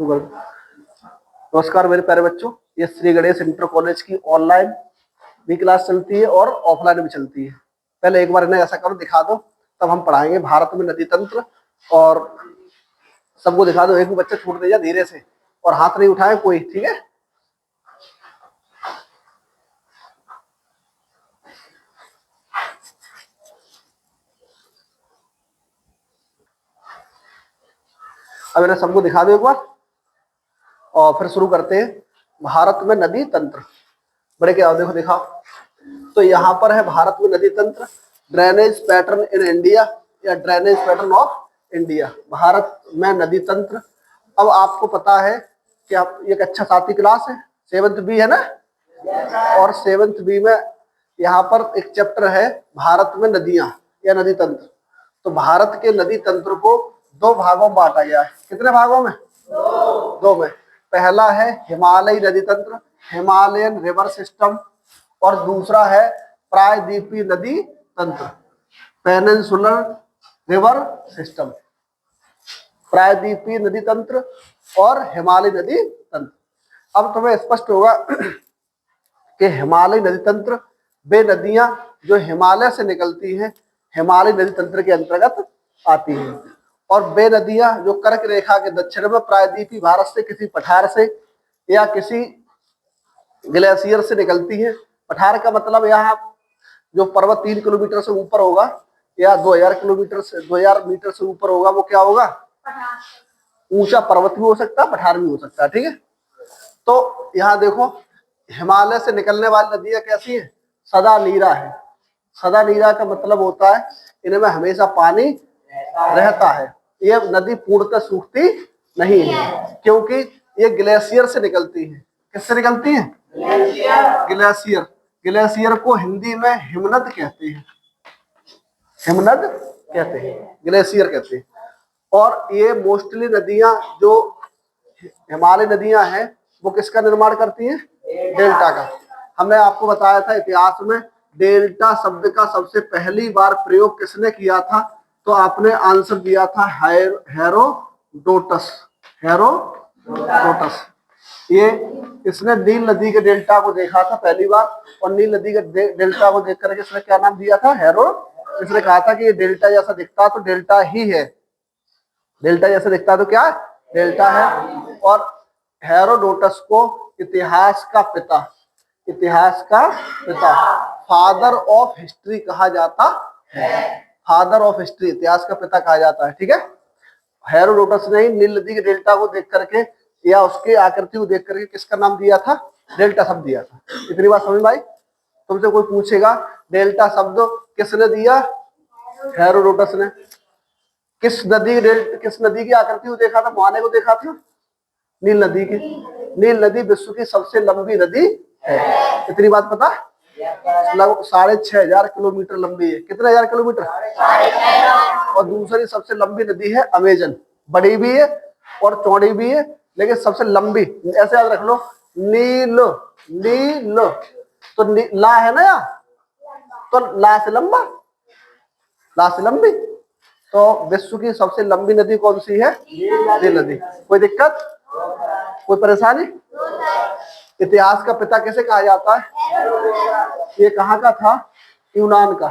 नमस्कार मेरे प्यारे बच्चों, ये श्री गणेश इंटर कॉलेज की ऑनलाइन भी क्लास चलती है और ऑफलाइन भी चलती है। पहले एक बार इन्हें ऐसा करो, दिखा दो, तब हम पढ़ाएंगे भारत में नदी तंत्र। और सबको दिखा दो, एक भी बच्चा छूट दे जा धीरे से, और हाथ नहीं उठाए कोई, ठीक है। अब इन्हें सबको दिखा दो एक बार और फिर शुरू करते हैं। भारत में नदी तंत्र, बड़े क्या देखो दिखाओ। तो यहाँ पर है भारत में नदी तंत्र, ड्रेनेज पैटर्न इन इंडिया या drainage pattern of India, Bharat में नदी तंत्र। अब आपको पता है कि आप ये कक्षा 7 क्लास है, 7th बी है ना, और 7th बी में यहाँ पर एक चैप्टर है भारत में नदियां या नदी तंत्र। तो भारत के नदी तंत्र को 2 भागों में बांटा गया है। कितने भागों में? 2 में। पहला है हिमालयी नदी तंत्र, हिमालयन रिवर सिस्टम, और दूसरा है प्रायद्वीपीय नदी तंत्र, पेनिनसुलर रिवर सिस्टम। प्रायद्वीपीय नदी तंत्र और हिमालयी नदी तंत्र। अब तुम्हें स्पष्ट होगा कि हिमालयी नदी तंत्र वे नदियां जो हिमालय से निकलती हैं, हिमालयी नदी तंत्र के अंतर्गत आती हैं। और वे नदियां जो कर्क रेखा के दक्षिण में प्रायद्वीपीय भारत से किसी पठार से या किसी ग्लेशियर से निकलती हैं। पठार का मतलब यहाँ जो पर्वत 3 किलोमीटर से ऊपर होगा या 2000 किलोमीटर से 2000 मीटर से ऊपर होगा, वो क्या होगा? ऊंचा पर्वत भी हो सकता है, पठार भी हो सकता है, ठीक है। तो यहाँ देखो, हिमालय से निकलने वाली नदियां कैसी है? सदा नीरा है। सदा नीरा का मतलब होता है इनमें हमेशा पानी रहता है। ये नदी पूर्णतः सूखती नहीं है, क्योंकि ये ग्लेशियर से निकलती है। किससे निकलती है? ग्लेशियर। ग्लेशियर को हिंदी में हिमनद कहते हैं, हिमनद कहते हैं, ग्लेशियर कहते हैं। और ये मोस्टली नदियां जो हिमालय नदियां हैं वो किसका निर्माण करती हैं? डेल्टा का। हमने आपको बताया था इतिहास में डेल्टा शब्द का सबसे पहली बार प्रयोग किसने किया था, तो आपने आंसर दिया था हेरोडोटस। हेरोडोटस ये इसने नील नदी के डेल्टा को देखा था पहली बार, और नील नदी के डेल्टा को देख करके इसने क्या नाम दिया था? इसने कहा था कि ये डेल्टा जैसा दिखता तो डेल्टा ही है, डेल्टा जैसा दिखता तो क्या डेल्टा है। और हेरोडोटस को इतिहास का पिता, इतिहास का पिता, फादर ऑफ हिस्ट्री कहा जाता है। फादर ऑफ हिस्ट्री, इतिहास का पिता कहा जाता है, ठीक है। हेरोडोटस ने नील नदी के डेल्टा को देख करके या उसके आकृति को देख करके किसका नाम दिया था? डेल्टा शब्द दिया था। इतनी बात समझ में आई? तुमसे कोई पूछेगा डेल्टा शब्द किसने दिया? हेरोडोटस ने। किस नदी की आकृति को देखा था? मुहाने को देखा था, नील नदी की। नील नदी विश्व की सबसे लंबी नदी है। इतनी बात पता? लगभग 6500 किलोमीटर लंबी है। कितने हजार किलोमीटर? और दूसरी सबसे लंबी नदी है अमेजन। बड़ी भी है और चौड़ी भी है, लेकिन सबसे लंबी, ऐसे याद रख लो, नील। नील तो ला है ना यहाँ, तो ला से लंबा, ला से लंबी। तो विश्व की सबसे लंबी नदी कौन सी है? नील नदी। कोई दिक्कत, कोई परेशानी? इतिहास का पिता कैसे कहा जाता है? ये कहाँ का था? यूनान का।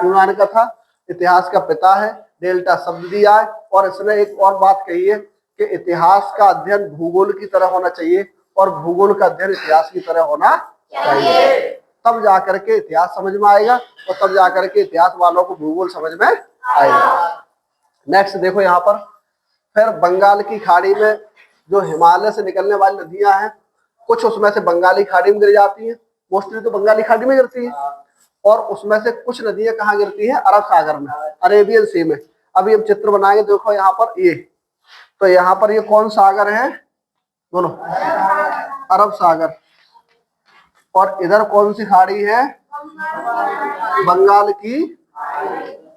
यूनान का था, इतिहास का पिता है। डेल्टा शब्द दिया है। और इसने एक और बात कही है कि इतिहास का अध्ययन भूगोल की तरह होना चाहिए और भूगोल का अध्ययन इतिहास की तरह होना चाहिए, तब जाकर के इतिहास समझ में आएगा और तब जाकर के इतिहास वालों को भूगोल समझ में आएगा। नेक्स्ट देखो यहाँ पर, फिर बंगाल की खाड़ी में जो हिमालय से निकलने वाली नदियां हैं, कुछ उसमें से बंगाली खाड़ी में गिर जाती हैं, मोस्टली तो बंगाली खाड़ी में गिरती है। और उसमें से कुछ नदियां कहाँ गिरती हैं? अरब सागर में, अरेबियन सी में। अभी हम चित्र बनाएंगे, देखो यहाँ पर ये, तो यहाँ पर ये कौन सागर है? बोलो, अरब सागर। और इधर कौन सी खाड़ी है? बंगाल की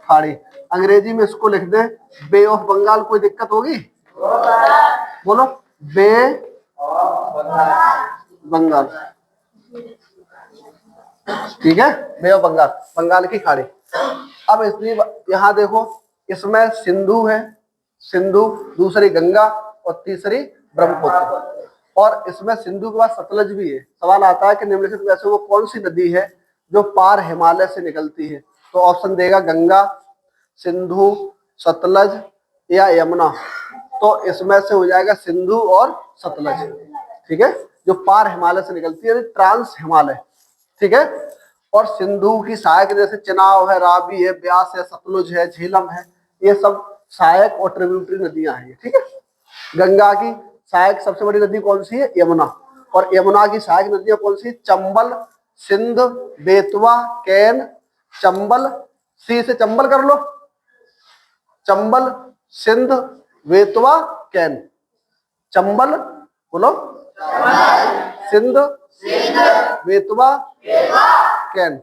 खाड़ी। अंग्रेजी में इसको लिख दें बे ऑफ बंगाल। कोई दिक्कत होगी? बोलो, बे बंगाल, ठीक है, बे ऑफ बंगाल, बंगाल की खाड़ी। अब इसलिए यहाँ देखो, इसमें सिंधु है, सिंधु, दूसरी गंगा और तीसरी ब्रह्मपुत्र। और इसमें सिंधु के बाद सतलज भी है। सवाल आता है कि निम्नलिखित में से वो कौन सी नदी है जो पार हिमालय से निकलती है? तो ऑप्शन देगा गंगा, सिंधु, सतलज या यमुना। तो इसमें से हो जाएगा सिंधु और सतलज, ठीक है, जो पार हिमालय से निकलती है, ट्रांस हिमालय, ठीक है। और सिंधु की सहायक जैसे चिनाब है, रावी है, ब्यास है, सतलुज है, झेलम है, ये सब सहायक और ट्रिब्यूटरी नदियां हैं, ठीक है। गंगा की सहायक सबसे बड़ी नदी कौन सी है? यमुना। और यमुना की सहायक नदियां कौन सी? चंबल, सिंध, बेतवा, कैन। चंबल, सी से चंबल कर लो, चंबल, सिंध, बेतवा, कैन। चंबल बोलो, सिंध, बेतवा, कैन।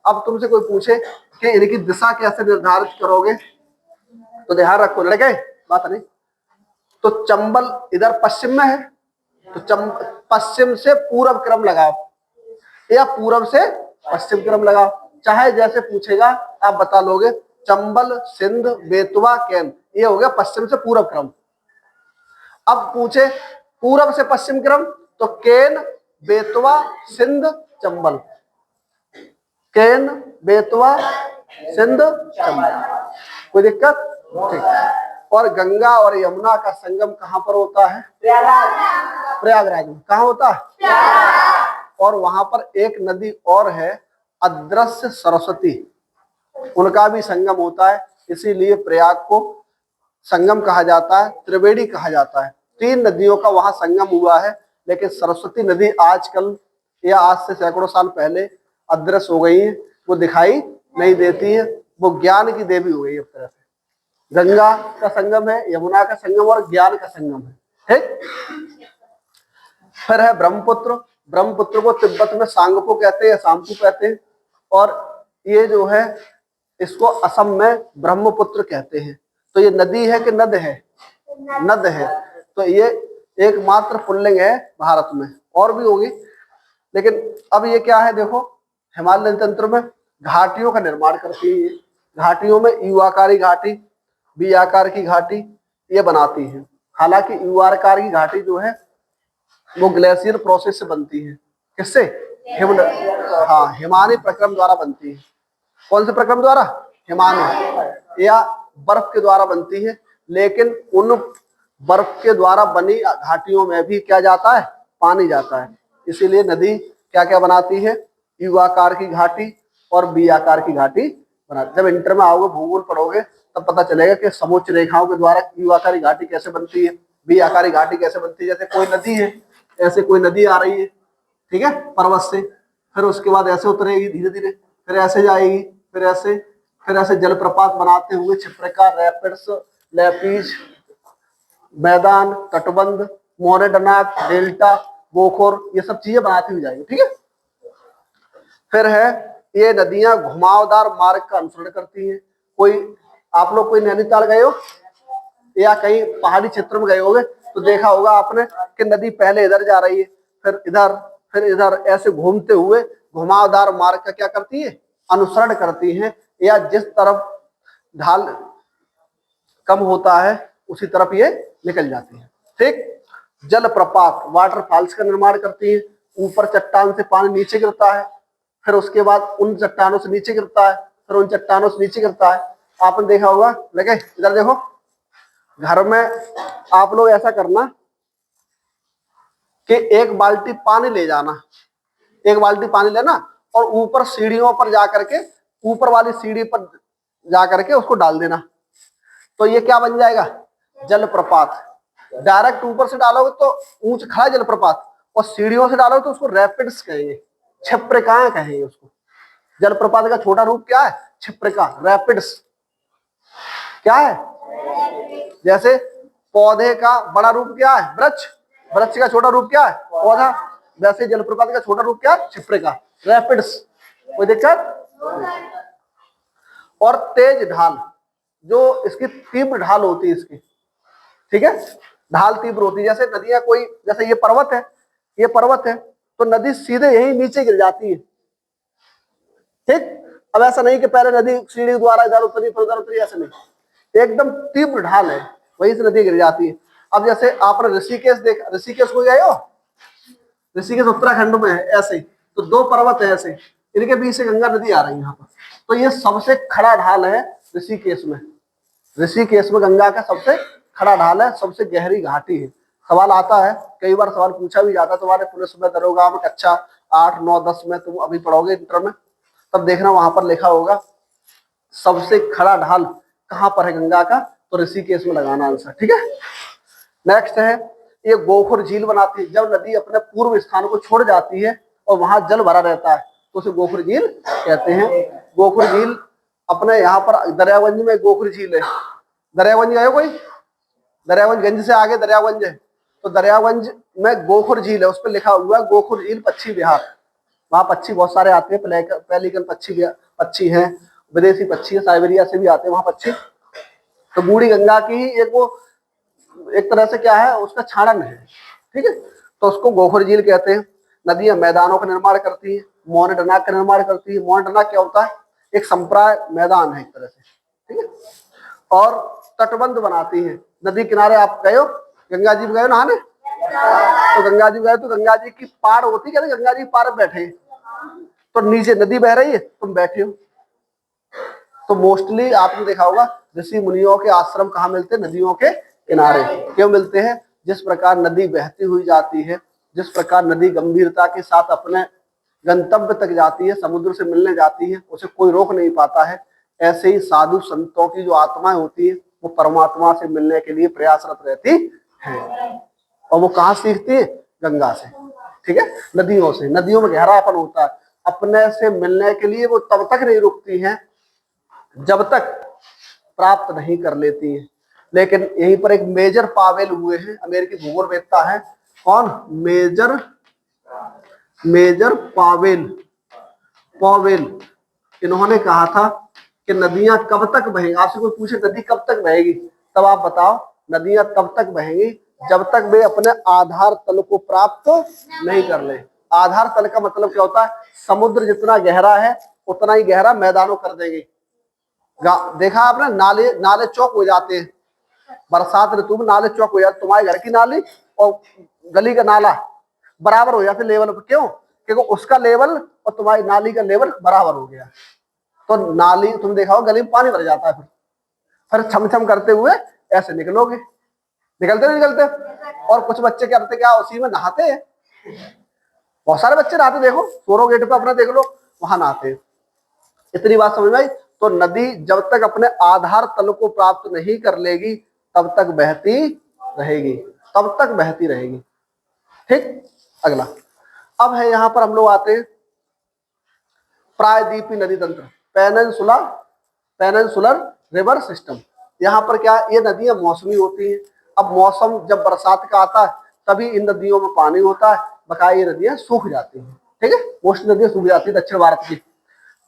अब तुमसे कोई पूछे कि इनकी दिशा कैसे निर्धारित करोगे, तो ध्यान रखो लड़के, बात नहीं। तो चंबल इधर पश्चिम में है, तो पश्चिम से पूर्व क्रम लगाओ या पूर्व से पश्चिम क्रम लगाओ, चाहे जैसे पूछेगा आप बता लोगे। चंबल, सिंध, बेतवा, कैन, ये हो गया पश्चिम से पूर्व क्रम। अब पूछे पूर्व से पश्चिम क्रम, तो कैन, बेतवा, सिंध, चंबल। कैन, बेतवा, सिंध, चंबल। कोई दिक्कत? ठीक। और गंगा और यमुना का संगम कहां पर होता है? प्रयागराज में। कहां होता है? और वहां पर एक नदी और है, अदृश्य सरस्वती, उनका भी संगम होता है, इसीलिए प्रयाग को संगम कहा जाता है, त्रिवेणी कहा जाता है। 3 नदियों का वहां संगम हुआ है, लेकिन सरस्वती नदी आजकल या आज से सैकड़ों साल पहले अदृश्य हो गई है, वो दिखाई नहीं देती है, वो ज्ञान की देवी हो गई है एक तरह से। गंगा का संगम है, यमुना का संगम और ज्ञान का संगम है, ठीक। फिर है ब्रह्मपुत्र। ब्रह्मपुत्र को तिब्बत में सांगपो कहते हैं या सांपू कहते हैं, और ये जो है इसको असम में ब्रह्मपुत्र कहते हैं। तो ये नदी है कि नद है? नद है। तो ये एकमात्र पुल्लिंग है भारत में, और भी होगी, लेकिन अब ये क्या है देखो, हिमालय तंत्र में घाटियों का निर्माण करती है। घाटियों में यू आकारी घाटी, बी आकार की घाटी ये बनाती है। हालांकि यू आकार की घाटी जो है वो ग्लेशियर प्रोसेस से बनती है। किससे? हिमानी प्रक्रम द्वारा बनती है। कौन से प्रक्रम द्वारा? हिमानी, या बर्फ के द्वारा बनती है। लेकिन उन बर्फ के द्वारा बनी घाटियों में भी क्या जाता है? पानी जाता है। इसीलिए नदी क्या क्या बनाती है? यू आकार की घाटी और बी आकार की घाटी बनाती। जब इंटर में आओगे, भूगोल पढ़ोगे, तब पता चलेगा कि समुच्च रेखाओं के द्वारा यू आकारी घाटी कैसे बनती है, बी आकारी घाटी कैसे बनती है। जैसे कोई नदी है, ऐसे कोई नदी आ रही है, ठीक है, पर्वत से, फिर उसके बाद ऐसे उतरेगी धीरे धीरे, फिर ऐसे जाएगी, फिर ऐसे जलप्रपात बनाते हुए छिप्रिका, रैपिड्स, लैपीज, मैदान, तटबंध, मोरेडनाक, डेल्टा, बोखोर, ये सब चीजें बनाती हुई जाएगी, ठीक है। फिर है ये नदियां घुमावदार मार्ग का अनुसरण करती हैं। कोई आप लोग कोई नैनीताल गए हो या कहीं पहाड़ी क्षेत्र में गए होगे तो देखा होगा आपने कि नदी पहले इधर जा रही है, फिर इधर ऐसे घूमते हुए घुमावदार मार्ग का क्या करती है? अनुसरण करती है, या जिस तरफ ढाल कम होता है उसी तरफ ये निकल जाती है, ठीक। जलप्रपात, वाटरफॉल्स का निर्माण करती है। ऊपर चट्टान से पानी नीचे गिरता है, फिर उसके बाद उन चट्टानों से नीचे गिरता है, फिर उन चट्टानों से नीचे गिरता है। आपने देखा होगा, लगे इधर देखो, घर में आप लोग ऐसा करना कि एक बाल्टी पानी ले जाना, एक बाल्टी पानी लेना और ऊपर सीढ़ियों पर जाकर के, ऊपर वाली सीढ़ी पर जाकर के उसको डाल देना, तो ये क्या बन जाएगा? जलप्रपात। डायरेक्ट ऊपर से डालोगे तो ऊंच खड़ा जलप्रपात, और सीढ़ियों से डालोगे तो उसको रैपिड्स कहेंगे, छिप्रिकाएं कहेंगे उसको। जलप्रपात का छोटा रूप क्या है? छिप्रिका, रैपिड्स। क्या है? जैसे पौधे का बड़ा रूप क्या है? वृक्ष। वृक्ष का छोटा रूप क्या है? पौधा। वैसे जलप्रपात का छोटा रूप क्या है? छिप्रिका, रैपिड्स। कोई दिक्कत? और तेज ढाल, जो इसकी तीव्र ढाल होती है इसकी, ठीक है, ढाल तीव्र होती है। जैसे नदियां कोई, जैसे ये पर्वत है, ये पर्वत है, तो नदी सीधे यही नीचे गिर जाती है, ठीक। अब ऐसा नहीं कि पहले नदी सीढ़ी द्वारा इधर उतरी फिर उधर उतरी, ऐसा नहीं, एकदम तीव्र ढाल है, वहीं से नदी गिर जाती है। अब जैसे आपने ऋषिकेश देखा, ऋषिकेश को गए हो? ऋषिकेश उत्तराखंड में है, ऐसे तो दो पर्वत है ऐसे, इनके बीच से गंगा नदी आ रही है यहाँ पर। तो ये सबसे खड़ा ढाल है ऋषिकेश में। ऋषिकेश में गंगा का सबसे खड़ा ढाल है, सबसे गहरी घाटी है। सवाल आता है, कई बार सवाल पूछा भी जाता है तुम्हारे पुलिस में, दरोगा में, कक्षा 8, 9, 10 में तुम अभी पढ़ोगे इंटर में, तब देखना वहां पर लिखा होगा सबसे खड़ा ढाल कहाँ पर है गंगा का, तो ऋषिकेश में लगाना आंसर। ठीक है, नेक्स्ट है, ये गोखुर झील बनाती है। जब नदी अपने पूर्व स्थान को छोड़ जाती है और वहां जल भरा रहता है तो उसे गोखुर झील कहते हैं। गोखुर झील अपने यहाँ पर दरियागंज में गोखुर झील है। दरियागंज गए हो कोई? दरियागंज गंज से आगे दरियागंज है, तो दरियागंज में गोखुर झील है, उस पर लिखा हुआ है गोखुर झील पक्षी विहार। वहां पक्षी बहुत सारे आते हैं, पेलिकन पक्षी हैं, विदेशी पक्षी है, साइबेरिया से भी आते हैं वहां पक्षी। तो बूढ़ी गंगा की ही एक वो एक तरह से क्या है, उसका छाड़न है। ठीक है, तो उसको गोखुर झील कहते हैं। नदियां मैदानों का निर्माण करती है, मौन डनाक का निर्माण करती है। मौन डनाक क्या होता है? एक संप्राय मैदान है एक तरह से। ठीक है, और तटबंध बनाती है। नदी किनारे आप गए हो, गंगा जी गए हो नहाने, तो गंगा जी गए तो गंगा जी की पार होती है, गंगा जी पार बैठे, तो नीचे नदी बह रही है, तुम बैठे हो। तो मोस्टली आपने देखा होगा ऋषि मुनियों के आश्रम कहाँ मिलते हैं? नदियों के किनारे। क्यों मिलते हैं? जिस प्रकार नदी बहती हुई जाती है, जिस प्रकार नदी गंभीरता के साथ अपने गंतव्य तक जाती है, समुद्र से मिलने जाती है, उसे कोई रोक नहीं पाता है, ऐसे ही साधु संतों की जो आत्माएं होती है वो परमात्मा से मिलने के लिए प्रयासरत रहती है। और वो कहाँ सीखती है? गंगा से। ठीक है, नदियों से। नदियों में गहरापन होता है, अपने से मिलने के लिए वो तब तक नहीं रुकती हैं जब तक प्राप्त नहीं कर लेती है। लेकिन यहीं पर एक मेजर पावेल हुए हैं, अमेरिकी भूगोलवेत्ता है। कौन? Major Powell. इन्होंने कहा था कि नदियां कब तक बहेंगी। आपसे कोई पूछे नदी कब तक बहेगी, तब आप बताओ नदियां तब तक बहेंगी जब तक वे अपने आधार तल को प्राप्त नहीं कर ले। आधार तल का मतलब क्या होता है? समुद्र जितना गहरा है उतना ही गहरा मैदानों कर देंगे। देखा आपने, नाले चौक हो जाते हैं बरसात ऋतु में, नाले चौक हो जाते। तुम्हारे घर की नाली और गली का नाला बराबर हो जाते लेवल पर। क्यों? क्योंकि उसका लेवल और तुम्हारी नाली का लेवल बराबर हो गया। तो नाली तुम देखा हो गली में पानी भर जाता है, फिर छम छम करते हुए ऐसे निकलोगे, निकलते। और कुछ बच्चे क्या करते, क्या उसी में नहाते हैं। बहुत सारे बच्चे नहाते, देखो सोरो गेट पे अपना देख लो, वहां नहाते हैं। इतनी बात समझ में आई? तो नदी जब तक अपने आधार तल को प्राप्त नहीं कर लेगी तब तक बहती रहेगी, तब तक बहती रहेगी। ठीक, अगला अब है यहां पर हम लोग आते हैं प्रायद्वीपीय नदी तंत्र, पेनिनसुलर रिवर सिस्टम। यहाँ पर क्या, ये नदियां मौसमी होती हैं। अब मौसम जब बरसात का आता है तभी इन नदियों में पानी होता है, बकाया ये नदियां सूख जाती हैं। ठीक है, मोस्ट नदियां सूख जाती है दक्षिण भारत की।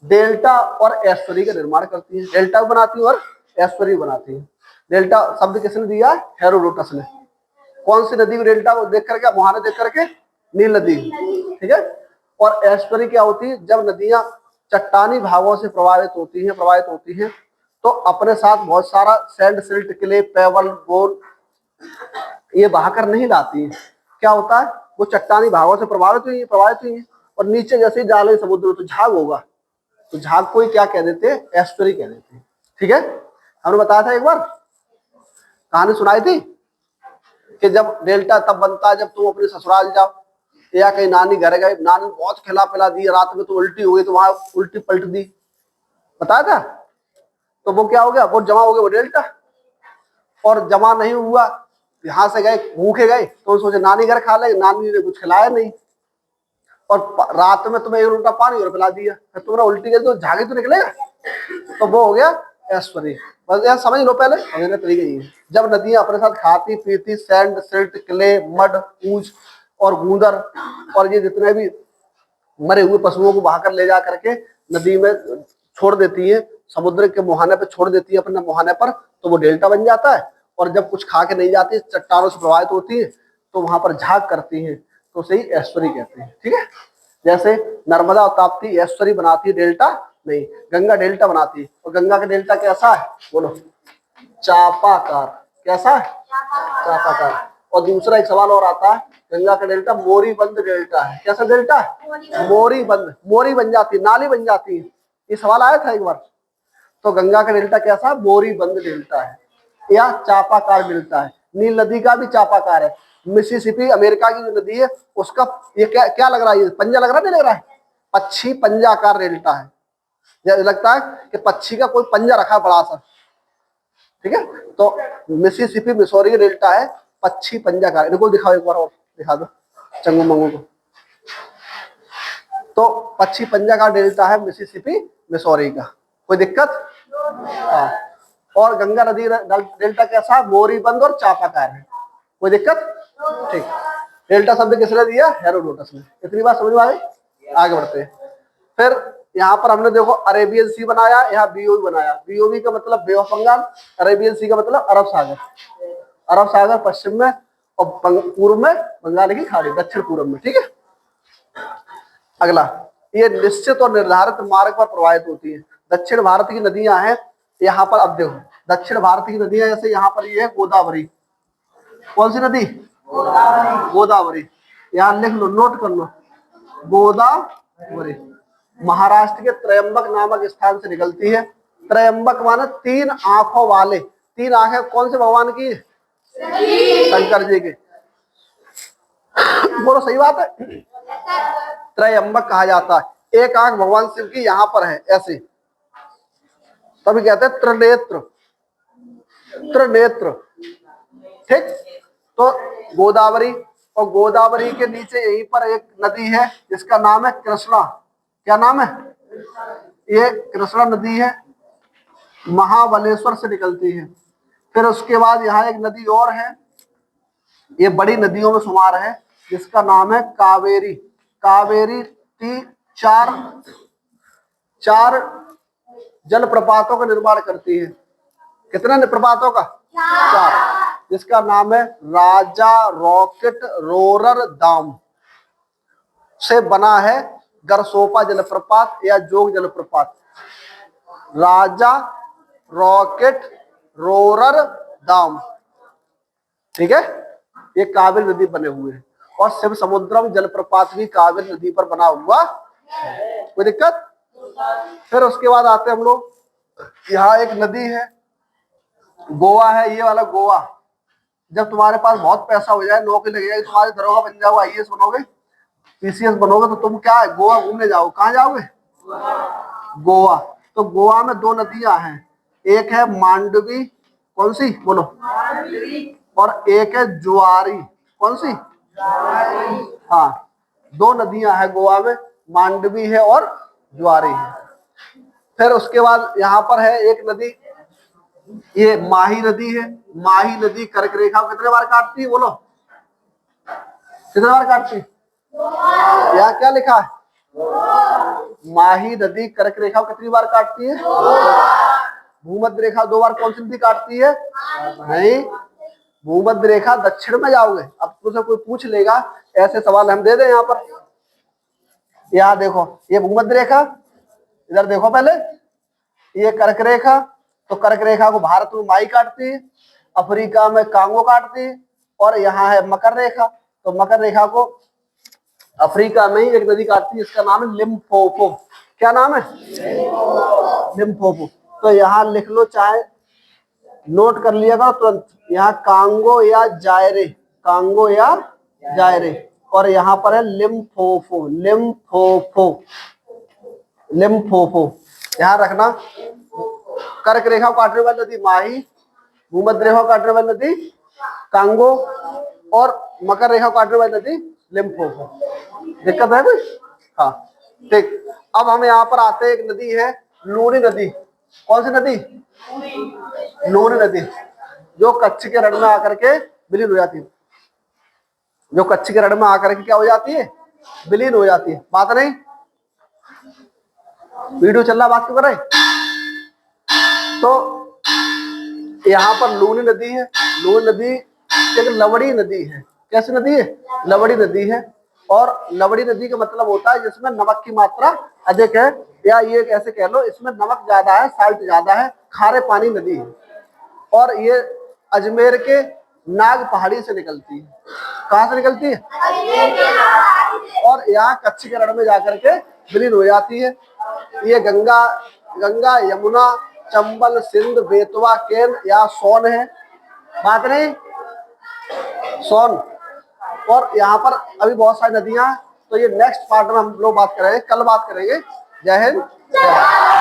डेल्टा और एस्टरी का निर्माण करती है, डेल्टा बनाती है और एस्टरी बनाती है। डेल्टा शब्द किसने दिया? हेरोडोटस ने। कौन सी नदी को डेल्टा को देख करके, मुहाने देख करके? नील नदी। ठीक है, और एस्टरी क्या होती है? जब नदियां चट्टानी भागों से प्रभावित होती हैं तो अपने साथ बहुत सारा सैंड, सिल्ट, क्ले, पेबल, गोल ये बहाकर नहीं लाती है। क्या होता है? वो चट्टानी भागों से प्रभावित हुई है और नीचे जैसे ही डाले समुद्र तो झाग होगा, तो झाग को ही क्या कह देते हैं? एस्टरी कह देते हैं। ठीक है, हमने बताया था एक बार, कहानी सुनाई थी कि जब डेल्टा तब बनता है जब तुम अपने ससुराल जाओ या कहीं नानी घर गए, नानी बहुत खिला पिला दी, रात में तो उल्टी हो गई, तो वहां उल्टी पलट दी, बताया था। तो वो क्या हो गया? वो जमा हो गया वो डेल्टा। और जमा नहीं हुआ, यहां से गए भूखे गए तो सोचे नानी घर खा ले, नानी ने कुछ खिलाया नहीं, और रात में तुम्हें एक लोटा पानी और पिला दिया, फिर तुम्हारा उल्टी गई तो झागे तो निकलेगा, तो वो हो गया ऐश्वर्य। बस यार समझ लो, पहले समझने तरीके ये है। जब नदियां अपने साथ खाती पीती सैंड, सिल्ट, क्ले, मड, पूंछ और गूंदर और ये जितने भी मरे हुए पशुओं को बहाकर ले जा करके नदी में छोड़ देती है, समुद्र के मुहाने पर छोड़ देती है अपने मुहाने पर, तो वो डेल्टा बन जाता है। और जब कुछ खा के नहीं जाती, चट्टानों से प्रभावित होती है, तो वहां पर झाग करती है, तो उसे ही एस्टरी कहते हैं। ठीक है, जैसे नर्मदा और ताप्ती एस्टरी बनाती है, डेल्टा नहीं। गंगा डेल्टा बनाती है, और गंगा का डेल्टा कैसा है? बोलो, चापाकार। कैसा है? चापाकार। और दूसरा एक सवाल और आता है, गंगा का डेल्टा मोरीबंद डेल्टा है। कैसा डेल्टा है? मोरीबंद, मोरी बन जाती है, नाली बन जाती है। ये सवाल आया था एक बार। तो गंगा का डेल्टा कैसा? मोरीबंद डेल्टा है या चापाकार डेल्टा है। नील नदी का भी चापाकार है। मिसिसिपी अमेरिका की जो नदी है उसका ये क्या क्या लग रहा है? ये पंजा लग रहा है, नहीं लग रहा है? पक्षी पंजाकार डेल्टा है। ये लगता है कि पक्षी का कोई पंजा रखा है बड़ा सा, ठीक है। तो मिसिसिपी मिसौरी का डेल्टा है पक्षी पंजाकार। इनको दिखाओ एक बार और, दिखा दो चंगू मंगू को। तो पक्षी पंजाकार डेल्टा है मिसिसिपी मिसौरी का। कोई दिक्कत? हाँ। और गंगा नदी डेल्टा कैसा? मोरीबंद और चापाकार है। कोई दिक्कत? ठीक। डेल्टा शब्द किसने दिया? हेरोडोटस ने। इतनी बात समझ में आ गई? आगे बढ़ते हैं। फिर यहाँ पर हमने देखो अरेबियन सी बनाया, यहाँ बीओबी बनाया। बीओबी का मतलब बे ऑफ बंगाल, अरेबियन सी का मतलब अरब सागर। अरब सागर पश्चिम में और पूर्व में बंगाल की खाड़ी, दक्षिण पूर्व में, ठीक है। अगला, ये निश्चित और निर्धारित मार्ग पर प्रवाहित होती है। दक्षिण भारत की नदियां हैं यहाँ पर। अब देखो दक्षिण भारत की नदियां, जैसे यहाँ पर ये है गोदावरी। कौन सी नदी? गोदावरी। यहाँ लिख लो, नोट कर लो, गोदावरी महाराष्ट्र के त्रयंबक नामक स्थान से निकलती है। त्रयंबक माने 3 आंखों वाले। 3 आंखें कौन से भगवान की? शंकर जी के। बोलो सही बात है। त्रयंबक कहा जाता है। एक आंख भगवान शिव की यहाँ पर है ऐसे, तभी कहते हैं त्रिनेत्र। त्रिनेत्र, ठीक। तो गोदावरी, और गोदावरी के नीचे यहीं पर एक नदी है जिसका नाम है कृष्णा। क्या नाम है? ये कृष्णा नदी है, महाबलेश्वर से निकलती है। फिर उसके बाद यहाँ एक नदी और है, ये बड़ी नदियों में शुमार है, जिसका नाम है कावेरी। कावेरी 4 जलप्रपातों का निर्माण करती है। कितने प्रपातों का? 4। जिसका नाम है राजा रॉकेट रोरर दाम से बना है गरसोपा जलप्रपात या जोग जलप्रपात। राजा रॉकेट रोरर दाम, ठीक है। ये कावेरी नदी बने हुए हैं। और शिव समुद्रम जलप्रपात भी कावेरी नदी पर बना हुआ है। कोई दिक्कत? फिर उसके बाद आते हैं हम लोग, यहाँ एक नदी है, गोवा है, ये वाला गोवा। जब तुम्हारे पास बहुत पैसा हो जाए, नौकरी लग जाएगी, तुम्हारे दरोगा बन जाओ, आईएएस बनोगे, पीसीएस बनोगे, तो तुम क्या है, गोवा घूमने जाओ। कहाँ जाओगे? गोवा। तो गोवा में 2 नदियां हैं, एक है मांडवी, कौन सी बोलो? और एक है जुआरी। कौन सी? हाँ, 2 नदियां हैं गोवा में, मांडवी है और जुआरी है। फिर उसके बाद यहाँ पर है एक नदी, ये माही नदी है। माही नदी कर्क रेखा को कितने बार काटती है बोलो? कितने बार काटती है? यहाँ क्या लिखा है? माही नदी कर्क रेखा को कितनी बार काटती है? भूमध्य रेखा 2 बार। कौन सी नदी काटती है? नहीं, भूमध्य रेखा दक्षिण में जाओगे। अब तुझसे कोई पूछ लेगा, ऐसे सवाल हम दे दें यहाँ पर। यहाँ देखो, ये भूमध्य रेखा, इधर देखो पहले, ये कर्क रेखा। तो कर्क रेखा को भारत में माही काटती है, अफ्रीका में कांगो काटती है, और यहाँ है मकर रेखा। तो मकर रेखा को अफ्रीका में ही एक नदी काटती है, इसका नाम है लिम्पोपो। क्या नाम है? लिम्पोपो। तो यहाँ लिख लो, चाहे नोट कर लिएगा तुरंत। यहाँ कांगो या जायरे, कांगो या जायरे, और यहाँ पर है लिम्फोफो। लिम्फोफो, लिम्फोफो ध्यान रखना। कर्क रेखा को काटने वाली नदी माही, भूमध्य रेखा को काटने वाली नदी कांगो, और मकर रेखा को काटने वाली नदी लिम्फोफो। दिक्कत है कोई? हाँ, ठीक। अब हम यहाँ पर आते हैं, एक नदी है लूनी नदी। कौन सी नदी? लूनी नदी, जो कच्छ के रण में आकर के विलीन हो जाती है। जो कच्छ के रण में आकर के क्या हो जाती है? विलीन हो जाती है। बात नहीं? वीडियो चल रहा, बात क्यों कर रहे? तो यहाँ पर लूनी नदी है। लूनी नदी एक लवड़ी नदी है। कैसी नदी है? लवड़ी नदी है। और लवड़ी नदी का मतलब होता है जिसमें नमक की मात्रा अधिक है, या ये ऐसे कह लो, इसमें नमक ज्यादा है, साल्ट ज्यादा है, खारे पानी नदी है। और ये अजमेर के नाग पहाड़ी से निकलती है। कहाँ से निकलती है? और यहाँ कच्छ के रण में जाकर के विलीन हो जाती है। ये गंगा यमुना चंबल सिंध बेतवा केन या सोन है, बात नहीं सोन। और यहाँ पर अभी बहुत सारी नदियां हैं, तो ये नेक्स्ट पार्ट में हम लोग बात करेंगे, कल बात करेंगे। जय हिंद जय भारत।